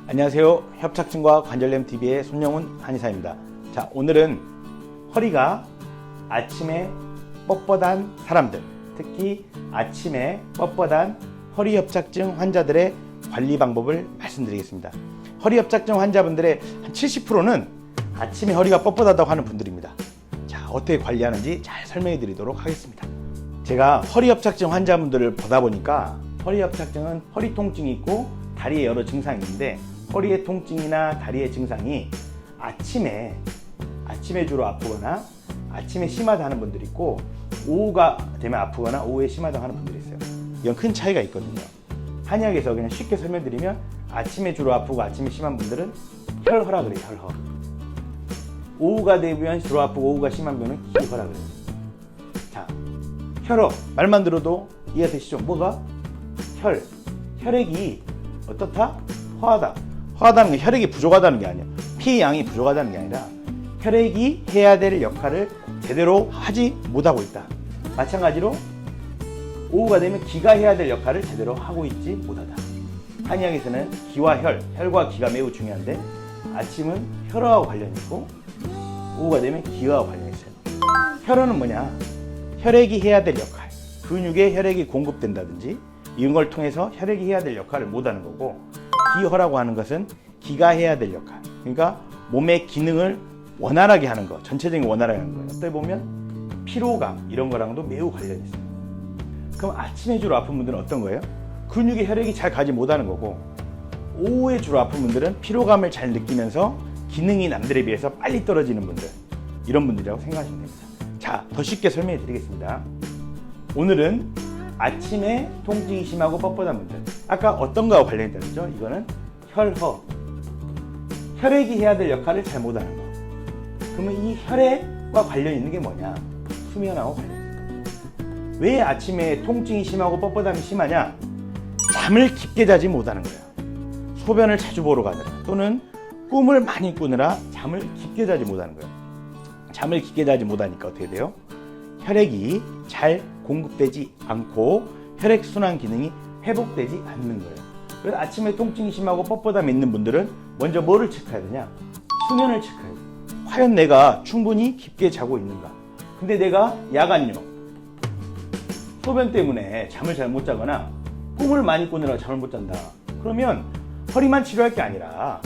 안녕하세요. 협착증과 관절염TV의 손영훈 한의사입니다. 자, 오늘은 허리가 아침에 뻣뻣한 사람들, 특히 아침에 뻣뻣한 허리 협착증 환자들의 관리 방법을 말씀드리겠습니다. 허리 협착증 환자분들의 한 70%는 아침에 허리가 뻣뻣하다고 하는 분들입니다. 자, 어떻게 관리하는지 잘 설명해 드리도록 하겠습니다. 제가 허리 협착증 환자분들을 보다 보니까 허리 협착증은 허리 통증이 있고 다리에 여러 증상이 있는데, 허리의 통증이나 다리의 증상이 아침에 주로 아프거나 아침에 심하다 하는 분들이 있고, 오후가 되면 아프거나 오후에 심하다 하는 분들이 있어요. 이건 큰 차이가 있거든요. 한의학에서 그냥 쉽게 설명드리면, 아침에 주로 아프고 아침에 심한 분들은 혈허라 그래요. 혈허. 오후가 되면 주로 아프고 오후가 심한 분은 기허라 그래요. 자, 혈허 말만 들어도 이해가 되시죠? 뭐가? 혈액이 어떻다? 허하다. 허하다는 게 혈액이 부족하다는 게 아니에요. 피 양이 부족하다는 게 아니라 혈액이 해야 될 역할을 제대로 하지 못하고 있다. 마찬가지로 오후가 되면 기가 해야 될 역할을 제대로 하고 있지 못하다. 한의학에서는 기와 혈과 기가 매우 중요한데, 아침은 혈어하고 관련이 있고 오후가 되면 기와 관련이 있어요. 혈어는 뭐냐? 혈액이 해야 될 역할, 근육에 혈액이 공급된다든지 이런 걸 통해서 혈액이 해야 될 역할을 못하는 거고, 기허라고 하는 것은 기가 해야 될 역할, 그러니까 몸의 기능을 원활하게 하는 거, 전체적인 원활하게 하는 거예요. 어떻게 보면 피로감 이런 거랑도 매우 관련이 있어요. 그럼 아침에 주로 아픈 분들은 어떤 거예요? 근육에 혈액이 잘 가지 못하는 거고, 오후에 주로 아픈 분들은 피로감을 잘 느끼면서 기능이 남들에 비해서 빨리 떨어지는 분들, 이런 분들이라고 생각하시면 됩니다. 자, 더 쉽게 설명해 드리겠습니다. 오늘은 아침에 통증이 심하고 뻣뻣한 분들, 아까 어떤 거와 관련이 있다죠? 이거는 혈허, 혈액이 해야 될 역할을 잘 못하는 거. 그러면 이 혈액과 관련 있는 게 뭐냐? 수면하고 관련이 있어요. 왜 아침에 통증이 심하고 뻣뻣함이 심하냐? 잠을 깊게 자지 못하는 거예요. 소변을 자주 보러 가느라, 또는 꿈을 많이 꾸느라 잠을 깊게 자지 못하는 거예요. 잠을 깊게 자지 못하니까 어떻게 돼요? 혈액이 잘 공급되지 않고 혈액순환 기능이 회복되지 않는 거예요. 그래서 아침에 통증이 심하고 뻣뻣함이 있는 분들은 먼저 뭐를 체크해야 되냐? 수면을 체크해야 돼요. 과연 내가 충분히 깊게 자고 있는가? 근데 내가 야간요, 소변 때문에 잠을 잘 못 자거나 꿈을 많이 꾸느라 잠을 못 잔다. 그러면 허리만 치료할 게 아니라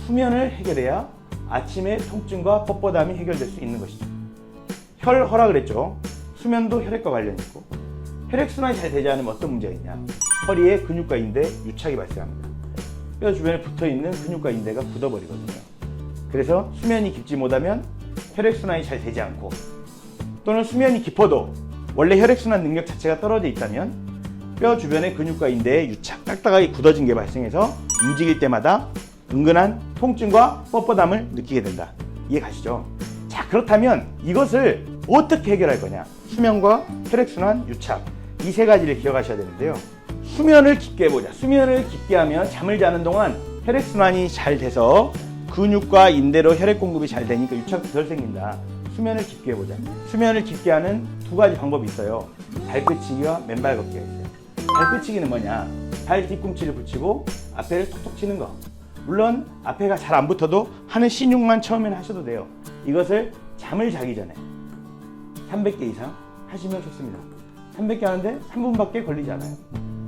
수면을 해결해야 아침에 통증과 뻣뻣함이 해결될 수 있는 것이죠. 혈허라 그랬죠. 수면도 혈액과 관련이 있고, 혈액순환이 잘 되지 않으면 어떤 문제가 있냐? 허리에 근육과 인대 유착이 발생합니다. 뼈 주변에 붙어있는 근육과 인대가 굳어버리거든요. 그래서 수면이 깊지 못하면 혈액순환이 잘 되지 않고, 또는 수면이 깊어도 원래 혈액순환 능력 자체가 떨어져 있다면 뼈 주변의 근육과 인대에 유착, 딱딱하게 굳어진 게 발생해서 움직일 때마다 은근한 통증과 뻣뻣함을 느끼게 된다. 이해 가시죠? 자, 그렇다면 이것을 어떻게 해결할 거냐? 수면과 혈액순환, 유착, 이 세 가지를 기억하셔야 되는데요. 수면을 깊게 해보자. 수면을 깊게 하면 잠을 자는 동안 혈액순환이 잘 돼서 근육과 인대로 혈액 공급이 잘 되니까 유착도 덜 생긴다. 수면을 깊게 해보자. 수면을 깊게 하는 두 가지 방법이 있어요. 발끝치기와 맨발 걷기가 있어요. 발끝치기는 뭐냐? 발 뒤꿈치를 붙이고 앞에를 톡톡 치는 거. 물론 앞에가 잘 안 붙어도 하는 신용만 처음에는 하셔도 돼요. 이것을 잠을 자기 전에 300개 이상 하시면 좋습니다. 300개 하는데 3분밖에 걸리지 않아요.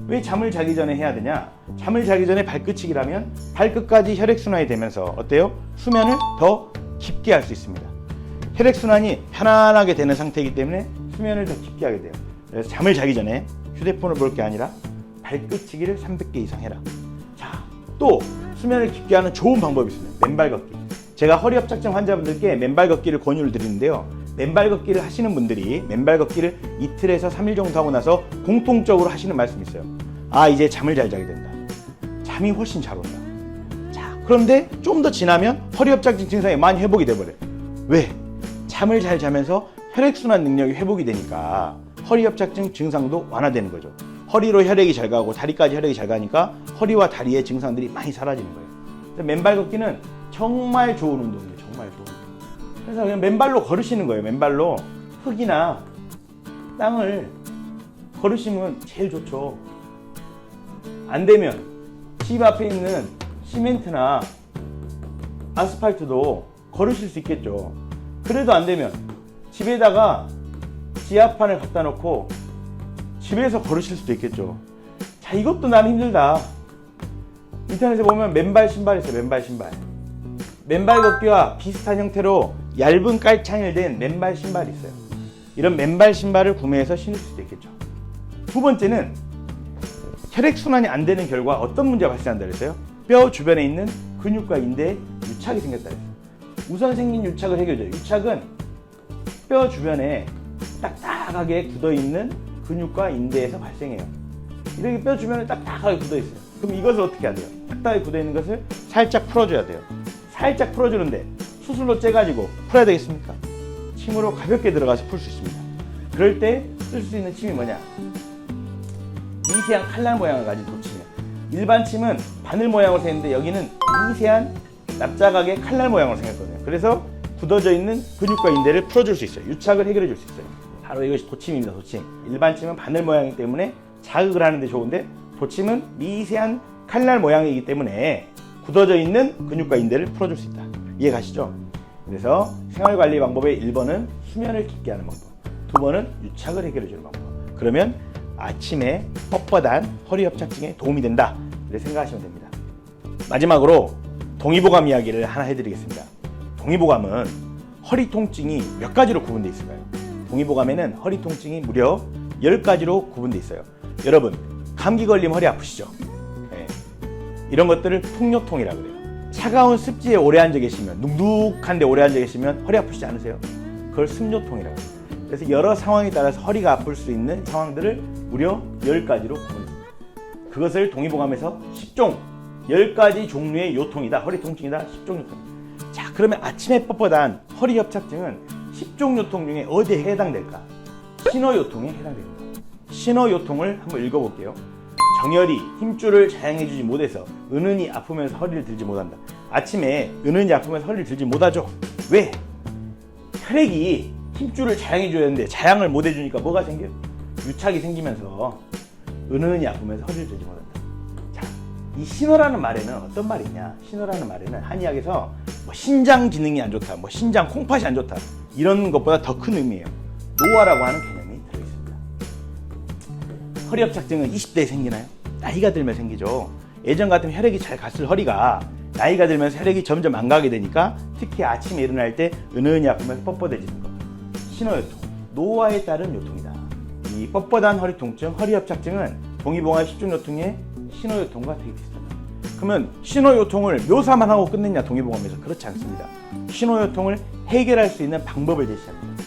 왜 잠을 자기 전에 해야 되냐? 잠을 자기 전에 발끝치기라면 발끝까지 혈액순환이 되면서 어때요? 수면을 더 깊게 할 수 있습니다. 혈액순환이 편안하게 되는 상태이기 때문에 수면을 더 깊게 하게 돼요. 그래서 잠을 자기 전에 휴대폰을 볼 게 아니라 발끝치기를 300개 이상 해라. 자, 또 수면을 깊게 하는 좋은 방법이 있습니다. 맨발 걷기. 제가 허리 협착증 환자분들께 맨발 걷기를 권유를 드리는데요. 맨발 걷기를 하시는 분들이 맨발 걷기를 이틀에서 3일 정도 하고 나서 공통적으로 하시는 말씀이 있어요. 아, 이제 잠을 잘 자게 된다. 잠이 훨씬 잘 온다. 자, 그런데 좀 더 지나면 허리 협착증 증상이 많이 회복이 돼버려요. 왜? 잠을 잘 자면서 혈액순환 능력이 회복이 되니까 허리 협착증 증상도 완화되는 거죠. 허리로 혈액이 잘 가고 다리까지 혈액이 잘 가니까 허리와 다리의 증상들이 많이 사라지는 거예요. 맨발 걷기는 정말 좋은 운동이에요. 정말 좋은 운동. 그래서 그냥 맨발로 걸으시는 거예요. 맨발로 흙이나 땅을 걸으시면 제일 좋죠. 안 되면 집 앞에 있는 시멘트나 아스팔트도 걸으실 수 있겠죠. 그래도 안 되면 집에다가 지하판을 갖다 놓고 집에서 걸으실 수도 있겠죠. 자, 이것도 나는 힘들다. 인터넷에 보면 맨발 신발 있어요. 맨발 신발. 맨발 걷기와 비슷한 형태로 얇은 깔창일 된 맨발 신발이 있어요. 이런 맨발 신발을 구매해서 신을 수도 있겠죠. 두 번째는 혈액순환이 안 되는 결과 어떤 문제가 발생한다 그랬어요? 뼈 주변에 있는 근육과 인대에 유착이 생겼다 그랬어요. 우선 생긴 유착을 해결해줘요. 유착은 뼈 주변에 딱딱하게 굳어있는 근육과 인대에서 발생해요. 이렇게 뼈 주변에 딱딱하게 굳어있어요. 그럼 이것을 어떻게 해야 돼요? 딱딱하게 굳어있는 것을 살짝 풀어줘야 돼요. 살짝 풀어주는데 수술로 째가지고 풀어야 되겠습니까? 침으로 가볍게 들어가서 풀 수 있습니다. 그럴 때 쓸 수 있는 침이 뭐냐? 미세한 칼날 모양을 가진 도침이에요. 일반 침은 바늘 모양으로 생겼는데 여기는 미세한 납작하게 칼날 모양으로 생겼거든요. 그래서 굳어져 있는 근육과 인대를 풀어줄 수 있어요. 유착을 해결해 줄 수 있어요. 바로 이것이 도침입니다. 도침. 일반 침은 바늘 모양이기 때문에 자극을 하는데 좋은데, 도침은 미세한 칼날 모양이기 때문에 굳어져 있는 근육과 인대를 풀어줄 수 있다. 이해 가시죠? 그래서 생활관리 방법의 1번은 수면을 깊게 하는 방법, 2번은 유착을 해결해 주는 방법. 그러면 아침에 뻣뻣한 허리 협착증에 도움이 된다, 이렇게 생각하시면 됩니다. 마지막으로 동의보감 이야기를 하나 해드리겠습니다. 동의보감은 허리 통증이 몇 가지로 구분되어 있을까요? 동의보감에는 허리 통증이 무려 10가지로 구분되어 있어요. 여러분, 감기 걸리면 허리 아프시죠? 네. 이런 것들을 풍요통이라고 그래요. 차가운 습지에 오래 앉아 계시면, 눅눅한 데 오래 앉아 계시면 허리 아프시지 않으세요? 그걸 습뇨통이라고 해요. 그래서 여러 상황에 따라서 허리가 아플 수 있는 상황들을 무려 10가지로 구분합니다. 그것을 동의보감에서 10종, 10가지 종류의 요통이다, 허리 통증이다, 10종 요통. 자, 그러면 아침에 뻣뻣한 허리 협착증은 10종 요통 중에 어디에 해당될까? 신호요통에 해당됩니다. 신호요통을 한번 읽어볼게요. 정열이 힘줄을 자양해주지 못해서 은은히 아프면서 허리를 들지 못한다. 아침에 은은히 아프면서 허리를 들지 못하죠. 왜? 혈액이 힘줄을 자양해줘야 되는데 자양을 못 해주니까 뭐가 생겨요? 유착이 생기면서 은은히 아프면서 허리를 들지 못한다. 자, 이 신호라는 말에는 어떤 말이 있냐? 신호라는 말에는 한의학에서 뭐 신장 기능이 안 좋다, 뭐 신장 콩팥이 안 좋다, 이런 것보다 더 큰 의미예요. 노화라고 하는 개념이 들어있습니다. 허리 협착증은 20대에 생기나요? 나이가 들면 생기죠. 예전 같으면 혈액이 잘 갔을 허리가 나이가 들면서 혈액이 점점 안 가게 되니까 특히 아침에 일어날 때 은은히 아프면서 뻣뻣해지는 것. 신호요통, 노화에 따른 요통이다. 이 뻣뻣한 허리 통증, 허리 협착증은 동의보감 10종 요통의 신호요통과 되게 비슷합니다. 그러면 신호요통을 묘사만 하고 끝냈냐? 동의보감에서 그렇지 않습니다. 신호요통을 해결할 수 있는 방법을 제시합니다.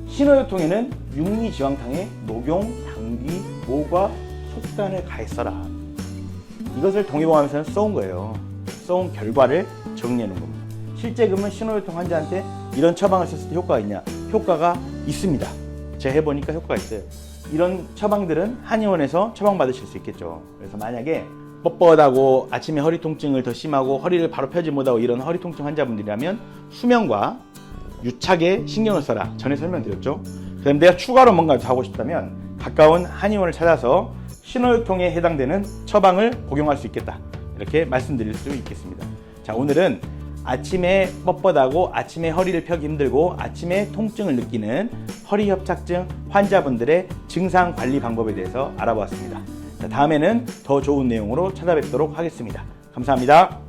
신호요통에는 육리지황탕에 녹용, 당귀, 모과, 속단을 가했어라. 이것을 동의보감에서는 써온 거예요. 써온 결과를 정리해 놓은 겁니다. 실제 그러면 신호요통 환자한테 이런 처방을 썼을 때 효과가 있냐? 효과가 있습니다. 제가 해보니까 효과가 있어요. 이런 처방들은 한의원에서 처방받으실 수 있겠죠. 그래서 만약에 뻣뻣하고 아침에 허리 통증을 더 심하고 허리를 바로 펴지 못하고 이런 허리 통증 환자분들이라면 수면과 유착에 신경을 써라. 전에 설명드렸죠. 그 다음에 내가 추가로 뭔가 더 하고 싶다면 가까운 한의원을 찾아서 신호요통에 해당되는 처방을 복용할 수 있겠다, 이렇게 말씀드릴 수 있겠습니다. 자, 오늘은 아침에 뻣뻣하고 아침에 허리를 펴기 힘들고 아침에 통증을 느끼는 허리 협착증 환자분들의 증상 관리 방법에 대해서 알아보았습니다. 자, 다음에는 더 좋은 내용으로 찾아뵙도록 하겠습니다. 감사합니다.